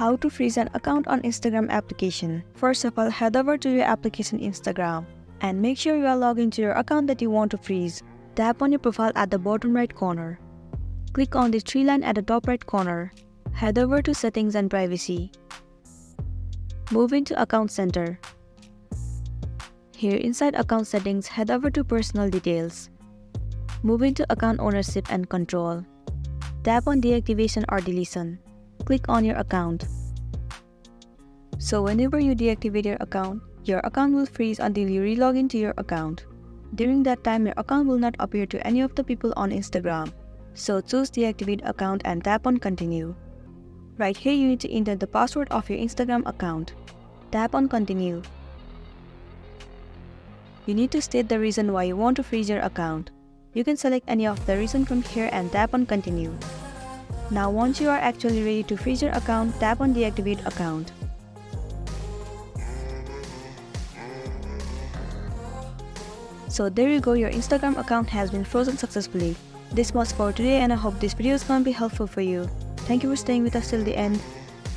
How to freeze an account on Instagram application. First of all, head over to your application Instagram and make sure you are logged into your account that you want to freeze. Tap on your profile at the bottom right corner. Click on the three line at the top right corner. Head over to Settings and Privacy. Move into Account Center. Here inside Account Settings, head over to Personal Details. Move into Account Ownership and Control. Tap on Deactivation or Deletion. Click on your account. So whenever you deactivate your account will freeze until you relog into your account. During that time, your account will not appear to any of the people on Instagram. So choose Deactivate Account and tap on Continue. Right here you need to enter the password of your Instagram account. Tap on Continue. You need to state the reason why you want to freeze your account. You can select any of the reason from here and tap on Continue. Now once you are actually ready to freeze your account, tap on Deactivate Account. So there you go, your Instagram account has been frozen successfully. This was for today and I hope this video is going to be helpful for you. Thank you for staying with us till the end.